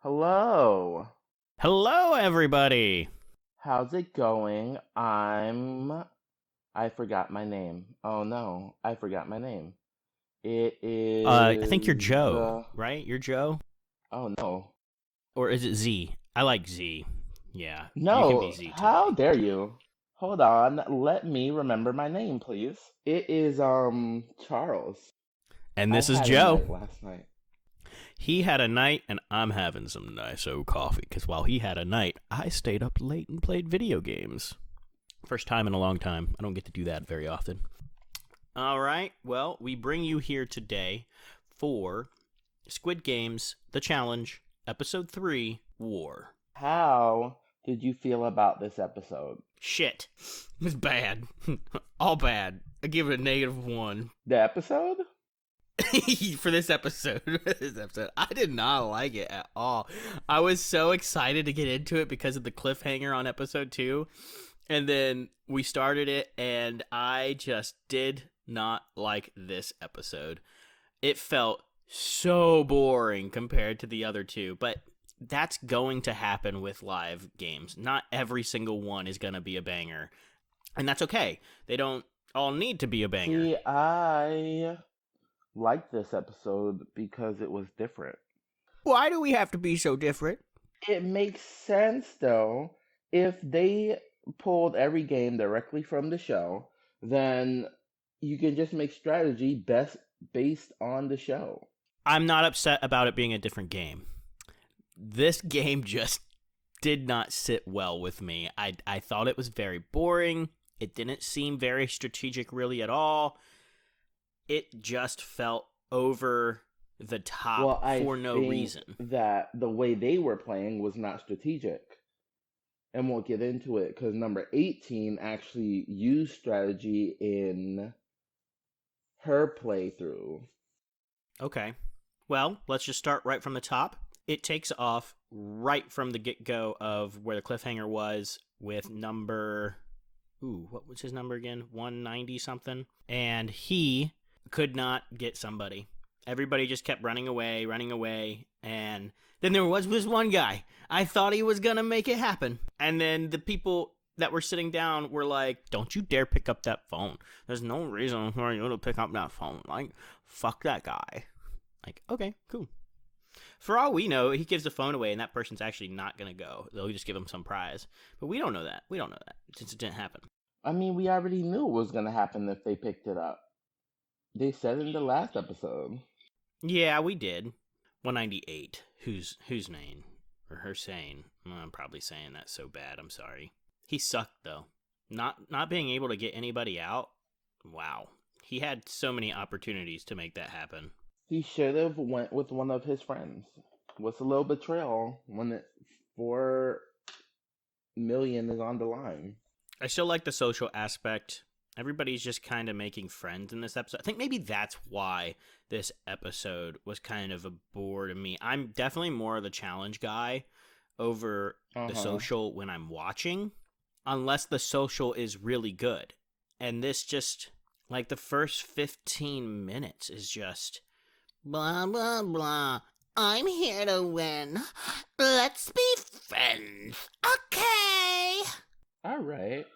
Hello. Hello, everybody. How's it going? I forgot my name. Oh no, I forgot my name. It I think you're is Joe, right? You're Joe, oh no. or is it Z? I like Z. Yeah, you can be No, Z how today. dare you? Hold on, let me remember my name, please. It is Charles. And I this is had a Joe. night last night. He had a night, and I'm having some nice old coffee. Because while he had a night, I stayed up late and played video games. First time in a long time. I don't get to do that very often. All right. Well, we bring you here today for Squid Games: The Challenge, Episode 3, War. How did you feel about this episode? Shit. It was bad. All bad. I give it a -1. The episode? For this episode. I did not like it at all. I was so excited to get into it because of the cliffhanger on episode 2. And then we started it, and I just did not like this episode. It felt so boring compared to the other two, but that's going to happen with live games. Not every single one is going to be a banger, and that's okay. They don't all need to be a banger. See, I liked this episode because it was different. Why do we have to be so different? It makes sense though. If they pulled every game directly from the show, then you can just make strategy best based on the show. I'm not upset about it being a different game. This game just did not sit well with me. I thought it was very boring. It didn't seem very strategic really at all. It just felt over the Well, top I for no think reason. that the way they were playing was not strategic. And we'll get into it because number 18 actually used strategy in her playthrough. Okay. Well, let's just start right from the top. It takes off right from the get-go of where the cliffhanger was with number... Ooh, what was his number again? 190 something. And he could not get somebody. Everybody just kept running away, and then there was this one guy. I thought he was gonna make it happen. And then the people that were sitting down were like, don't you dare pick up that phone. There's no reason for you to pick up that phone. Like, fuck that guy. Like, okay, cool. For all we know, he gives the phone away and that person's actually not gonna go. They'll just give him some prize. But we don't know that. We don't know that since it didn't happen. I mean, we already knew it was going to happen if they picked it up. They said in the last episode. Yeah, we did. 198. Whose name? Or her saying. I'm probably saying that so bad. I'm sorry. He sucked, though. Not being able to get anybody out. Wow. He had so many opportunities to make that happen. He should have went with one of his friends. What's a little betrayal when 4 million is on the line? I still like the social aspect. Everybody's just kind of making friends in this episode. I think maybe that's why this episode was kind of a bore to me. I'm definitely more of the challenge guy over the social when I'm watching, unless the social is really good. And this just, like, the first 15 minutes is just blah, blah, blah. I'm here to win. Let's be friends. Okay. All right.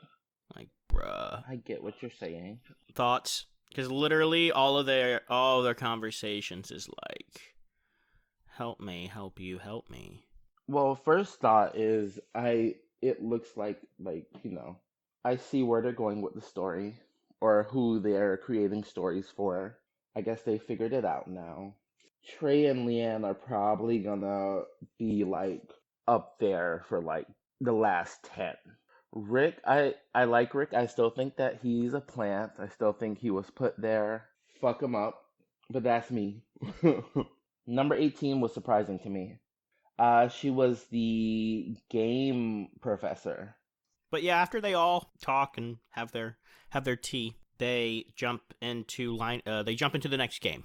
Like, bruh. I get what you're saying. Thoughts? Because literally all of their conversations is like, help me, help you, help me. Well, first thought is it looks like I see where they're going with the story or who they're creating stories for. I guess they figured it out now. Trey and Leanne are probably gonna be like up there for like the last 10. Rick, I like Rick. I still think that he's a plant. I still think he was put there. Fuck him up. But that's me. Number 18 was surprising to me. She was the game professor. But yeah, after they all talk and have their tea, they jump into the next game,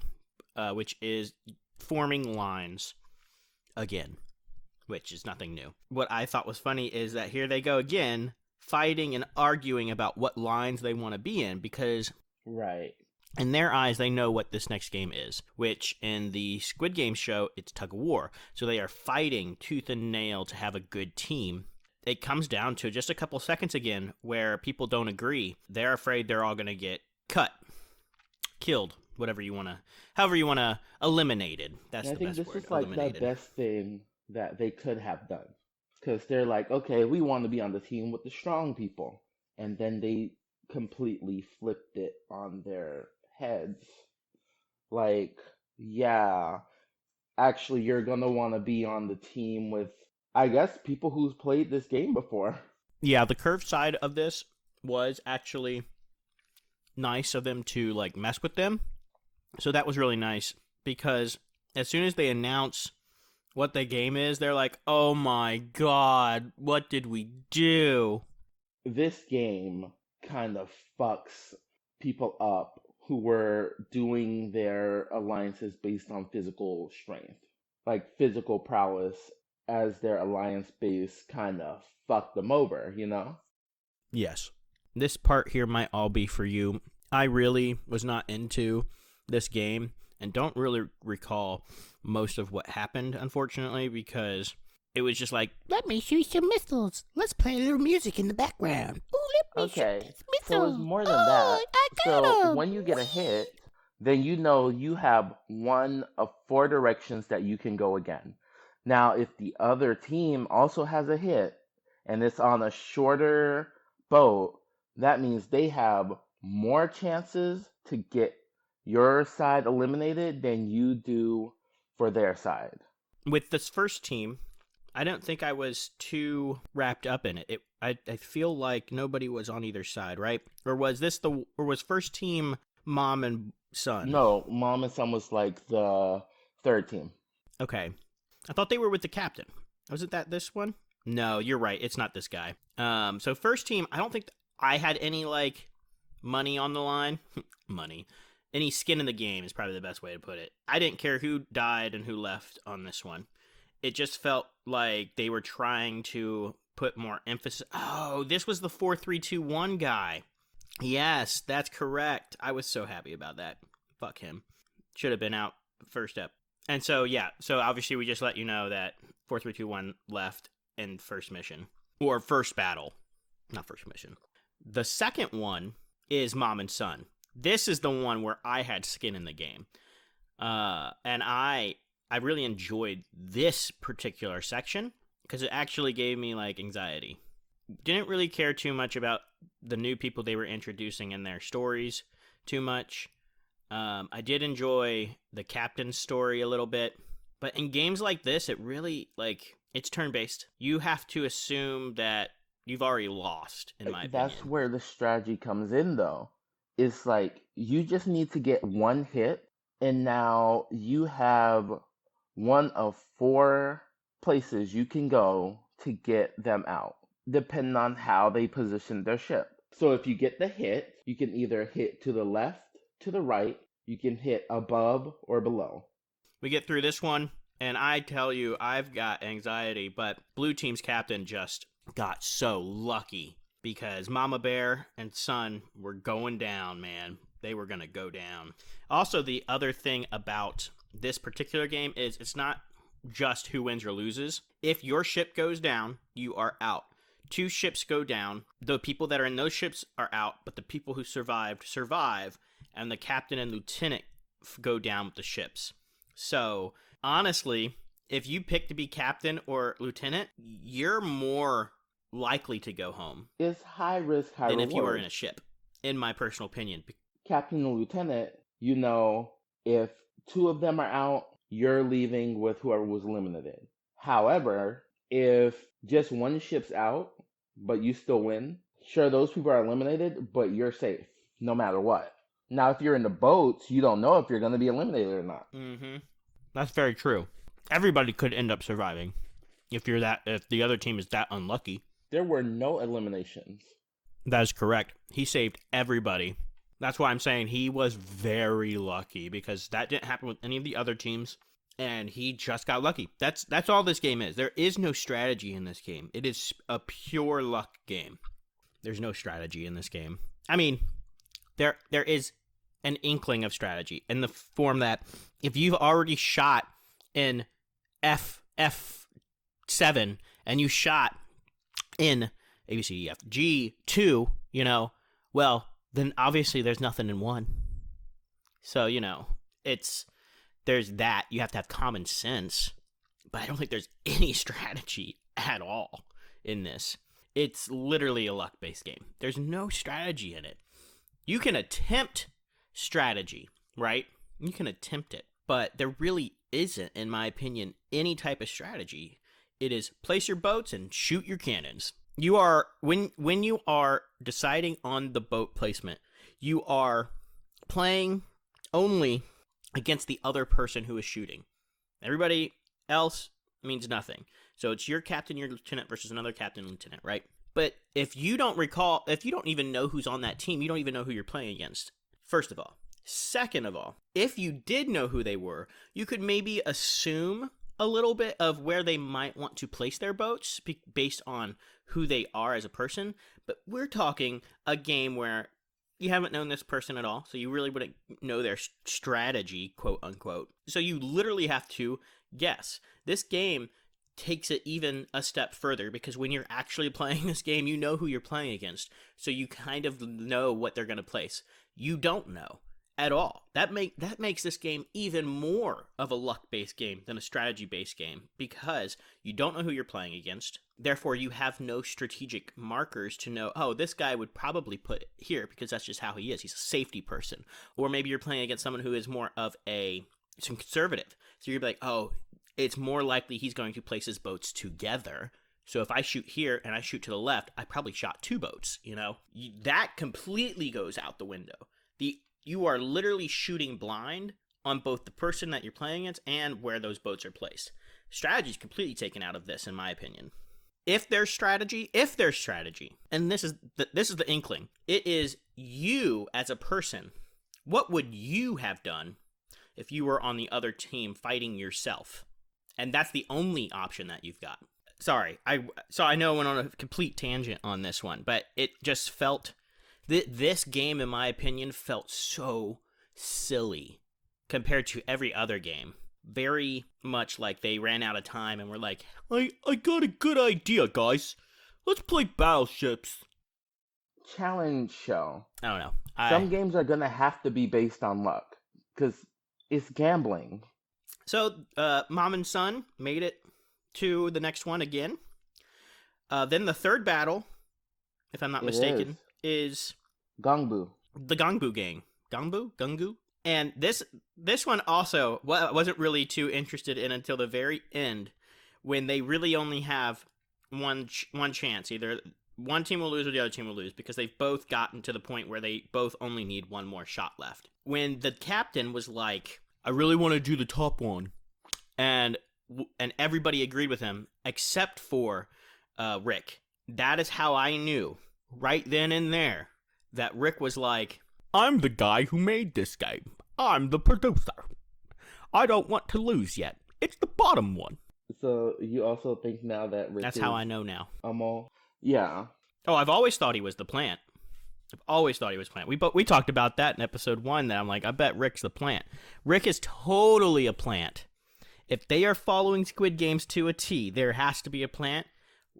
which is forming lines again, which is nothing new. What I thought was funny is that here they go again, fighting and arguing about what lines they want to be in, because Right. In their eyes, they know what this next game is, which in the Squid Game show, it's tug of war. So they are fighting tooth and nail to have a good team. It comes down to just a couple seconds again where people don't agree. They're afraid they're all going to get cut, killed, however you want to, eliminated. That's And I the think best this word, is like the eliminated. best thing that they could have done. Because they're like, okay, we want to be on the team with the strong people. And then they completely flipped it on their heads. Like, yeah, actually, you're going to want to be on the team with, I guess, people who's played this game before. Yeah, the curved side of this was actually nice of them to like mess with them. So that was really nice because as soon as they announce what the game is, they're like, "Oh my god, what did we do?" This game kind of fucks people up who were doing their alliances based on physical strength, like physical prowess, as their alliance base kind of fucked them over, you know? Yes. This part here might all be for you. I really was not into this game and don't really recall most of what happened, unfortunately, because it was just like, Let me shoot some missiles. Let's play a little music in the background. Ooh, let me shoot Okay, this so it's missile. more than Oh, that. I So got him. when you get a hit, then you know you have one of four directions that you can go again. Now, if the other team also has a hit and it's on a shorter boat, that means they have more chances to get your side eliminated than you do for their side. with this first team, I don't think I was too wrapped up in it. I feel like nobody was on either side, right? Or was first team mom and son? No, mom and son was like the third team. Okay. I thought they were with the captain. Wasn't that this one? No, you're right. It's not this guy. So first team, I don't think I had any like money on the line. Money. Any skin in the game is probably the best way to put it. I didn't care who died and who left on this one. It just felt like they were trying to put more emphasis. Oh, this was the 4321 guy. Yes, that's correct. I was so happy about that. Fuck him. Should have been out first step. And so, yeah, so obviously we just let you know that 4321 left in first mission. Or first battle. Not first mission. The second one is mom and son. This is the one where I had skin in the game. And I really enjoyed this particular section because it actually gave me like anxiety. Didn't really care too much about the new people they were introducing in their stories too much. I did enjoy the captain's story a little bit, but in games like this, it really like it's turn based. You have to assume that you've already lost, in my That's opinion. where the strategy comes in, though. It's like you just need to get one hit, and now you have one of four places you can go to get them out, depending on how they position their ship. So if you get the hit, you can either hit to the left, to the right, you can hit above or below. We get through this one, and I tell you, I've got anxiety, but Blue Team's captain just got so lucky because Mama Bear and Son were going down, man. They were going to go down. Also, the other thing about this particular game is it's not just who wins or loses. If your ship goes down, you are out. Two ships go down. The people that are in those ships are out, but the people who survived survive, and the captain and lieutenant go down with the ships. So, honestly, if you pick to be captain or lieutenant, you're more likely to go home It's high risk, high than if you were in reward. a ship, in my personal opinion. Captain and lieutenant, you know, if two of them are out, you're leaving with whoever was eliminated. However, if just one ship's out, but you still win, sure, those people are eliminated, but you're safe no matter what. Now, if you're in the boats, you don't know if you're going to be eliminated or not. Mm-hmm. That's very true. Everybody could end up surviving if the other team is that unlucky. There were no eliminations. That is correct. He saved everybody. That's why I'm saying he was very lucky because that didn't happen with any of the other teams, and he just got lucky. That's all this game is. There is no strategy in this game. It is a pure luck game. There's no strategy in this game. I mean, there is an inkling of strategy in the form that if you've already shot in F7 and you shot in A, B, C, D, F, G2, well, then obviously there's nothing in 1. So, there's that. You have to have common sense. But I don't think there's any strategy at all in this. It's literally a luck-based game. There's no strategy in it. You can attempt strategy, right? You can attempt it. But there really isn't, in my opinion, any type of strategy. It is place your boats and shoot your cannons. You are, when you are deciding on the boat placement, you are playing only against the other person who is shooting. Everybody else means nothing. So it's your captain, your lieutenant versus another captain and lieutenant, right? But if you don't even know who's on that team, you don't even know who you're playing against, first of all. Second of all, if you did know who they were, you could maybe assume a little bit of where they might want to place their boats based on who they are as a person. But we're talking a game where you haven't known this person at all, so you really wouldn't know their strategy, quote unquote. So you literally have to guess. This game takes it even a step further, because when you're actually playing this game, you know who you're playing against. So you kind of know what they're going to place. You don't know at all. That makes this game even more of a luck-based game than a strategy-based game, because you don't know who you're playing against. Therefore, you have no strategic markers to know, oh, this guy would probably put it here because that's just how he is. He's a safety person. Or maybe you're playing against someone who is more of some conservative. So you're like, oh, it's more likely he's going to place his boats together. So if I shoot here and I shoot to the left, I probably shot 2 boats, That completely goes out the window. You are literally shooting blind on both the person that you're playing against and where those boats are placed. Strategy is completely taken out of this, in my opinion. If there's strategy, and this is the inkling, it is you as a person. What would you have done if you were on the other team fighting yourself? And that's the only option that you've got. Sorry, I know I went on a complete tangent on this one, but it just felt... This game, in my opinion, felt so silly compared to every other game. Very much like they ran out of time and were like, I got a good idea, guys. Let's play battleships. Challenge show. I don't know. Some games are going to have to be based on luck, because it's gambling. So, Mom and Son made it to the next one again. Then the third battle, if I'm not mistaken, is Gongbu. The Gongbu gang. Gungu? And this one also, I wasn't really too interested in until the very end, when they really only have one chance. Either one team will lose or the other team will lose, because they've both gotten to the point where they both only need one more shot left. When the captain was like, I really want to do the top one, and everybody agreed with him except for Rick. That is how I knew right then and there that Rick was like, I'm the guy who made this game. I'm the producer. I don't want to lose yet. It's the bottom one. So you also think now that Rick That's is how I know now. Yeah. Oh, I've always thought he was the plant. I've always thought he was plant. We talked about that in episode 1, that I'm like, I bet Rick's the plant. Rick is totally a plant. If they are following Squid Games to a T, there has to be a plant.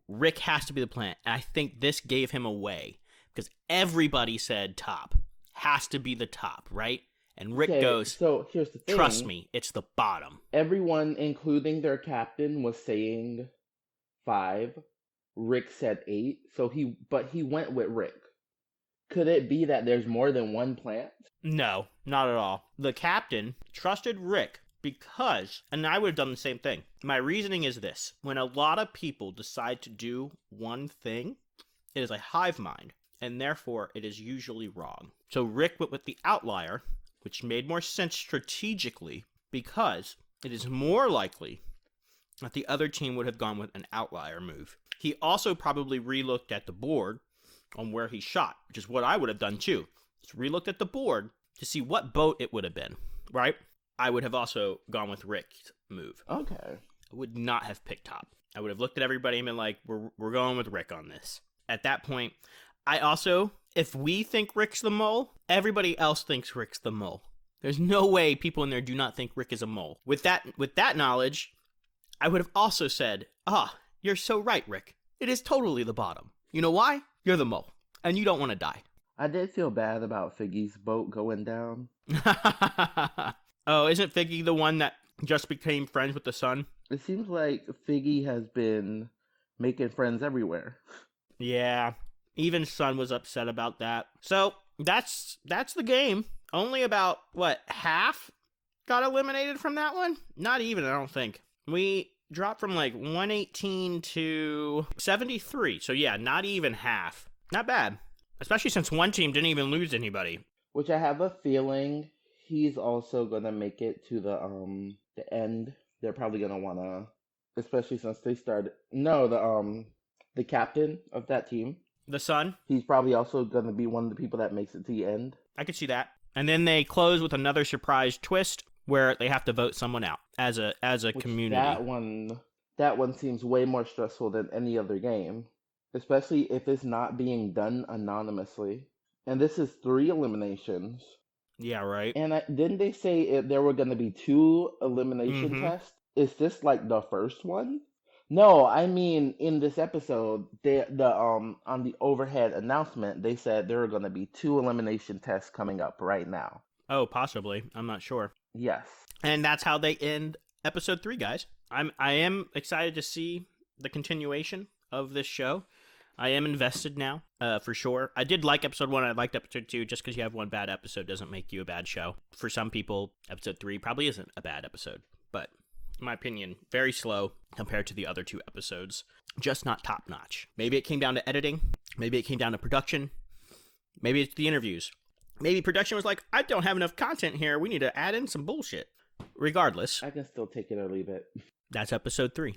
Rick has to be the plant. And I think this gave him away, because everybody said top. Has to be the top, right? And Rick goes, so here's the thing. Trust me, it's the bottom. Everyone, including their captain, was saying 5. Rick said 8. But he went with Rick. Could it be that there's more than one plant? No, not at all. The captain trusted Rick because, and I would have done the same thing. My reasoning is this. When a lot of people decide to do one thing, it is a hive mind, and therefore it is usually wrong. So Rick went with the outlier, which made more sense strategically, because it is more likely that the other team would have gone with an outlier move. He also probably re-looked at the board on where he shot, which is what I would have done too. Just re-looked at the board to see what boat it would have been, right? I would have also gone with Rick's move. Okay. I would not have picked top. I would have looked at everybody and been like, we're going with Rick on this. At that point, I also, if we think Rick's the mole, everybody else thinks Rick's the mole. There's no way people in there do not think Rick is a mole. With that knowledge, I would have also said, you're so right, Rick. It is totally the bottom. You know why? You're the mole, and you don't want to die. I did feel bad about Figgy's boat going down. Oh, isn't Figgy the one that just became friends with the sun? It seems like Figgy has been making friends everywhere. Yeah, even Sun was upset about that. So that's the game. Only about, half got eliminated from that one? Not even, I don't think. We dropped from like 118 to 73. So yeah, not even half. Not bad. Especially since one team didn't even lose anybody. Which I have a feeling he's also gonna make it to the end. They're probably gonna wanna, especially since they started. No, the captain of that team. The Sun? He's probably also gonna be one of the people that makes it to the end. I could see that. And then they close with another surprise twist where they have to vote someone out as a Which community. That one seems way more stressful than any other game, especially if it's not being done anonymously. And this is 3 eliminations. Yeah, right. And didn't they say there were going to be 2 elimination tests? Is this like the first one? No, I mean in this episode, on the overhead announcement, they said there are going to be 2 elimination tests coming up right now. Oh, possibly. I'm not sure. Yes. And that's how they end episode 3, guys. I am excited to see the continuation of this show. I am invested now, for sure. I did like episode 1. I liked episode 2. Just because you have one bad episode doesn't make you a bad show. For some people, episode 3 probably isn't a bad episode. But in my opinion, very slow compared to the other 2 episodes. Just not top notch. Maybe it came down to editing. Maybe it came down to production. Maybe it's the interviews. Maybe production was like, I don't have enough content here. We need to add in some bullshit. Regardless. I can still take it or leave it. That's episode 3.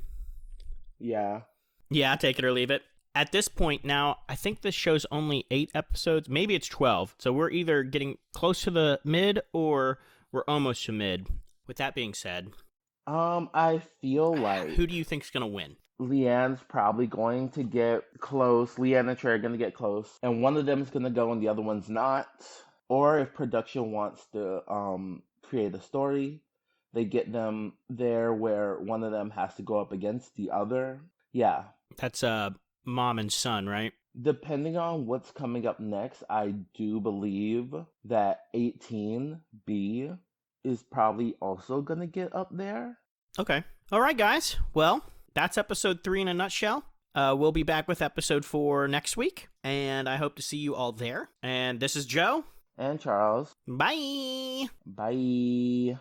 Yeah. Yeah, take it or leave it. At this point now, I think this show's only 8 episodes. Maybe it's 12. So we're either getting close to the mid or we're almost to mid. With that being said, I feel like who do you think's gonna win? Leanne's probably going to get close. Leanne and Trey are going to get close. And one of them is going to go and the other one's not. Or if production wants to create a story, they get them there where one of them has to go up against the other. Yeah. That's mom and son, right? Depending on what's coming up next, I do believe that 18B is probably also going to get up there. Okay. All right, guys. Well, that's episode 3 in a nutshell. We'll be back with episode 4 next week, and I hope to see you all there. And this is Joe. And Charles. Bye. Bye.